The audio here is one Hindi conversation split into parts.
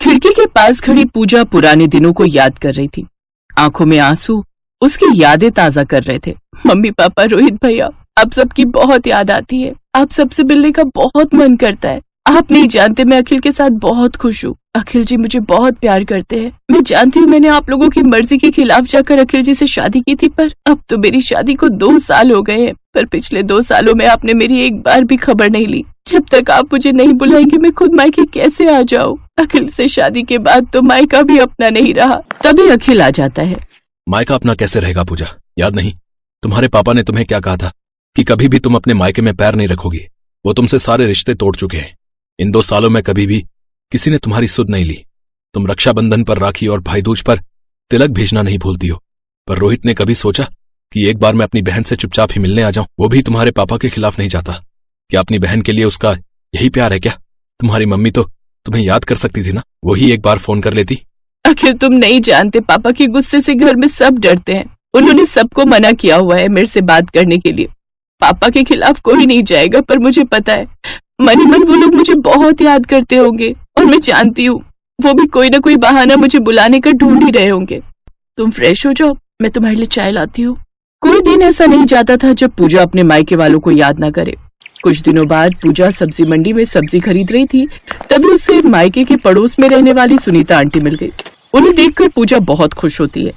खिड़की के पास खड़ी पूजा पुराने दिनों को याद कर रही थी। आंखों में आंसू उसकी यादें ताजा कर रहे थे। मम्मी पापा, रोहित भैया, आप सबकी बहुत याद आती है। आप सबसे मिलने का बहुत मन करता है। आप नहीं जानते, मैं अखिल के साथ बहुत खुश हूँ। अखिल जी मुझे बहुत प्यार करते हैं। मैं जानती हूँ मैंने आप लोगों की मर्जी के खिलाफ जाकर अखिल जी से शादी की थी, पर अब तो मेरी शादी को 2 साल हो गए हैं। पर पिछले 2 सालों में आपने मेरी एक बार भी खबर नहीं ली। जब तक आप मुझे नहीं बुलाएंगे मैं खुद मायके कैसे आ जाऊँ? अखिल से शादी के बाद तो मायका भी अपना नहीं रहा। तभी अखिल आ जाता है। मायका अपना कैसे रहेगा पूजा? याद नहीं तुम्हारे पापा ने तुम्हें क्या कहा था कि कभी भी तुम अपने मायके में पैर नहीं रखोगी। वो तुमसे सारे रिश्ते तोड़ चुके हैं। इन 2 सालों में कभी भी किसी ने तुम्हारी सुध नहीं ली। तुम रक्षाबंधन पर राखी और भाई दूज पर तिलक भेजना नहीं भूलती हो। पर रोहित ने कभी सोचा कि एक बार मैं अपनी बहन से चुपचाप ही मिलने आ जाऊं? वो भी तुम्हारे पापा के खिलाफ नहीं जाता। क्या अपनी बहन के लिए उसका यही प्यार है क्या? तुम्हारी मम्मी तो तुम्हें याद कर सकती थी ना, वही एक बार फोन कर लेती। अखिल, तुम नहीं जानते, पापा के गुस्से से घर में सब डरते हैं। उन्होंने सबको मना किया हुआ है मेरे से बात करने के लिए। पापा के खिलाफ कोई नहीं जाएगा, पर मुझे पता है मन ही मन वो लोग मुझे बहुत याद करते होंगे। और मैं जानती हूँ वो भी कोई ना कोई बहाना मुझे बुलाने का ढूंढ ही रहे होंगे। तुम फ्रेश हो जाओ, मैं तुम्हारे लिए चाय लाती हूँ। कोई दिन ऐसा नहीं जाता था जब पूजा अपने मायके वालों को याद ना करे। कुछ दिनों बाद पूजा सब्जी मंडी में सब्जी खरीद रही थी, तभी उससे मायके के पड़ोस में रहने वाली सुनीता आंटी मिल गई। उन्हें देखकर पूजा बहुत खुश होती है।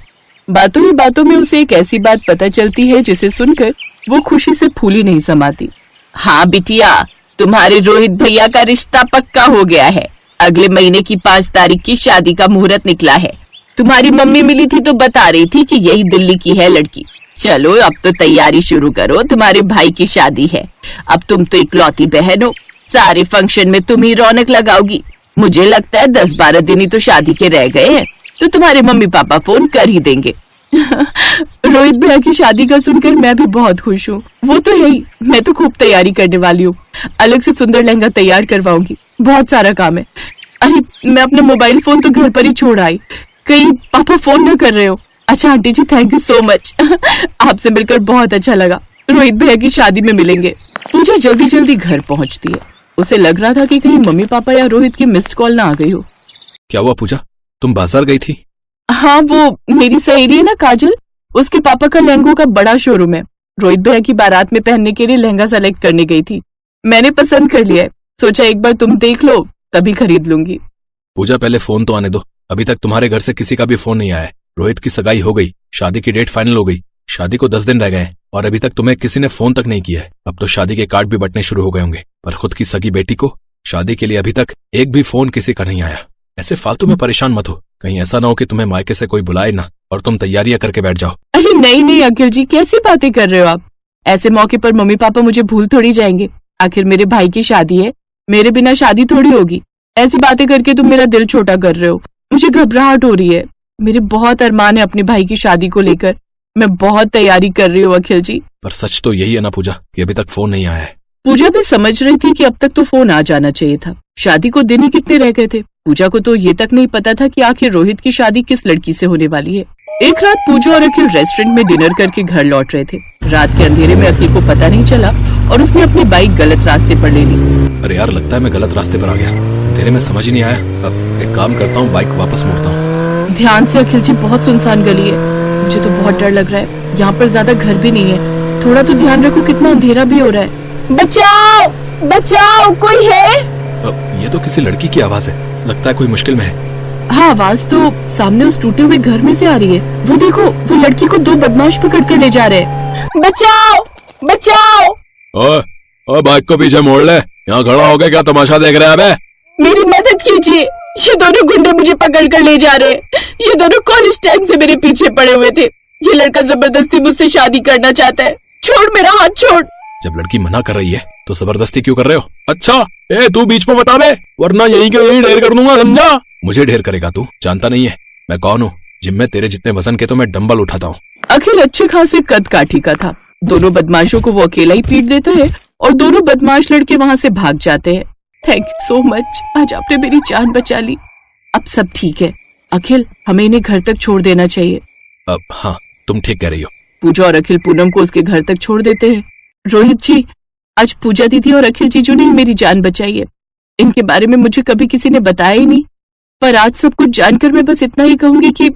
बातों ही बातों में उसे एक ऐसी बात पता चलती है जिसे सुनकर वो खुशी से फूली नहीं समाती। हाँ बिटिया, तुम्हारे रोहित भैया का रिश्ता पक्का हो गया है। अगले महीने की 5 तारीख की शादी का मुहूर्त निकला है। तुम्हारी मम्मी मिली थी तो बता रही थी कि यही दिल्ली की है लड़की। चलो अब तो तैयारी शुरू करो, तुम्हारे भाई की शादी है। अब तुम तो इकलौती बहन हो, सारे फंक्शन में तुम ही रौनक लगाओगी। मुझे लगता है 10-12 दिन ही तो शादी के रह गए हैं, तो तुम्हारे मम्मी पापा फोन कर ही देंगे। रोहित भैया की शादी का सुनकर मैं भी बहुत खुश हूँ। वो तो है ही, मैं तो खूब तैयारी करने वाली हूँ। अलग से सुंदर लहंगा तैयार करवाऊंगी। बहुत सारा काम है। अरे मैं अपना मोबाइल फोन तो घर पर ही छोड़ आई, कहीं पापा फोन न कर रहे हो। अच्छा aunty ji, thank you so much. आपसे मिलकर बहुत अच्छा लगा। रोहित भैया की शादी में मिलेंगे। पूजा जल्दी जल्दी घर पहुंचती है। उसे लग रहा था कि कहीं मम्मी पापा या रोहित की मिस्ड कॉल ना आ गई हो। क्या हुआ पूजा, तुम बाजार गई थी? हाँ, वो मेरी सहेली है ना काजल, उसके पापा का लहंगों का बड़ा शोरूम है। रोहित भैया की बारात में पहनने के लिए लहंगा सेलेक्ट करने गई थी। मैंने पसंद कर लिया है, सोचा एक बार तुम देख लो तभी खरीद लूंगी। पूजा पहले फोन तो आने दो। अभी तक तुम्हारे घर से किसी का भी फोन नहीं आया है। रोहित की सगाई हो गई, शादी की डेट फाइनल हो गई, शादी को 10 दिन रह गए और अभी तक तुम्हें किसी ने फोन तक नहीं किया है। अब तो शादी के कार्ड भी बंटने शुरू हो गए होंगे, पर खुद की सगी बेटी को शादी के लिए अभी तक एक भी फोन किसी का नहीं आया। ऐसे फालतू में परेशान मत हो, कहीं ऐसा ना हो कि तुम्हें मायके से कोई बुलाए ना और तुम तैयारियां करके बैठ जाओ। अरे नहीं अखिल जी, कैसी बातें कर रहे हो आप? ऐसे मौके पर मम्मी पापा मुझे भूल थोड़ी जाएंगे। आखिर मेरे भाई की शादी है, मेरे बिना शादी थोड़ी होगी। ऐसी बातें करके तुम मेरा दिल छोटा कर रहे हो। मुझे घबराहट हो रही है। मेरे बहुत अरमान है अपने भाई की शादी को लेकर। मैं बहुत तैयारी कर रही हूँ अखिल जी। पर सच तो यही है ना पूजा कि अभी तक फोन नहीं आया है। पूजा भी समझ रही थी कि अब तक तो फोन आ जाना चाहिए था। शादी को दिन ही कितने रह गए थे। पूजा को तो ये तक नहीं पता था कि आखिर रोहित की शादी किस लड़की से होने वाली है। एक रात पूजा और अखिल रेस्टोरेंट में डिनर करके घर लौट रहे थे। रात के अंधेरे में अखिल को पता नहीं चला और उसने अपनी बाइक गलत रास्ते पर ले ली। अरे यार, लगता है मैं गलत रास्ते पर आ गया। अंधेरे में समझ ही नहीं आया। अब एक काम करता हूँ, बाइक वापस मोड़ता हूँ। ध्यान से अखिल जी, बहुत सुनसान गली है। मुझे तो बहुत डर लग रहा है। यहाँ पर ज्यादा घर भी नहीं है। थोड़ा तो ध्यान रखो, कितना अंधेरा भी हो रहा है। बचाओ बचाओ, कोई है? ये तो किसी लड़की की आवाज है, लगता है कोई मुश्किल में है। हाँ, आवाज तो सामने उस टूटे हुए घर में से आ रही है। वो देखो, वो लड़की को 2 बदमाश पकड़ कर ले जा रहे हैं। बचाओ बचाओ। ओए बाइक को पीछे मोड़ ले, यहाँ खड़ा हो गया क्या तमाशा देख रहे हैं? अबे मेरी मदद कीजिए, ये दोनों गुंडे मुझे पकड़ कर ले जा रहे हैं। ये दोनों कॉलेज टाइम से मेरे पीछे पड़े हुए थे। ये लड़का जबरदस्ती मुझसे शादी करना चाहता है। छोड़ मेरा हाथ, छोड़। जब लड़की मना कर रही है तो जबरदस्ती क्यों कर रहे हो? अच्छा तू बीच में बता बे, वरना यही के यही ढेर कर दूंगा, समझा? मुझे ढेर करेगा तू? जानता नहीं है मैं कौन हूँ? जिम में तेरे जितने वजन के तो मैं डंबल उठाता हूँ। अखिल अच्छे खासे कद काठी का था। दोनों बदमाशों को वो अकेला ही पीट देता है और दोनों बदमाश लड़के वहाँ से भाग जाते हैं। थैंक यू सो मच, आज आपने मेरी जान बचा ली। अब सब ठीक है अखिल, हमें इन्हें घर तक छोड़ देना चाहिए। अब हाँ, तुम ठीक कह रही हो। पूजा और अखिल पूनम को उसके घर तक छोड़ देते हैं। रोहित जी, आज पूजा दीदी और अखिल जीजू ने मेरी जान बचाई है। इनके बारे में मुझे कभी किसी ने बताया ही नहीं। पर आज सब कुछ जानकर मैं बस इतना ही कहूंगी कि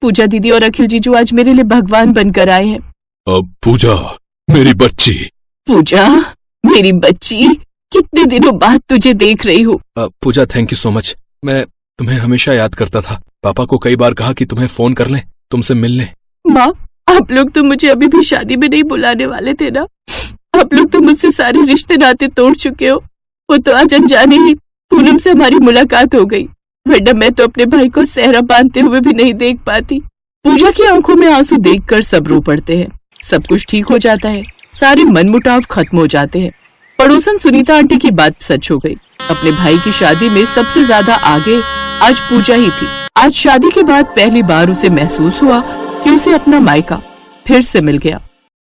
पूजा दीदी और अखिल जीजू आज मेरे लिए भगवान बनकर आए हैं। पूजा, मेरी बच्ची। पूजा, मेरी बच्ची, कितने दिनों बाद तुझे देख रही हूँ। पूजा, थैंक यू सो मच। मैं तुम्हें हमेशा याद करता था। पापा को कई बार कहा कि तुम्हें फोन कर लें, तुमसे मिलने। माँ, आप लोग तो मुझे अभी भी शादी में नहीं बुलाने वाले थे ना। आप लोग तो मुझसे सारे रिश्ते नाते तोड़ चुके हो। वो तो आज अनजाने ही पूनम से हमारी मुलाकात हो गई, वरना मैं तो अपने भाई को सेहरा बांधते हुए भी नहीं देख पाती। पूजा की आंखों में आंसू देखकर सब रो पड़ते हैं। सब कुछ ठीक हो जाता है, सारे मनमुटाव खत्म हो जाते हैं। पड़ोसन सुनीता आंटी की बात सच हो गई। अपने भाई की शादी में सबसे ज्यादा आगे आज पूजा ही थी। आज शादी के बाद पहली बार उसे महसूस हुआ कि उसे अपना मायका फिर से मिल गया।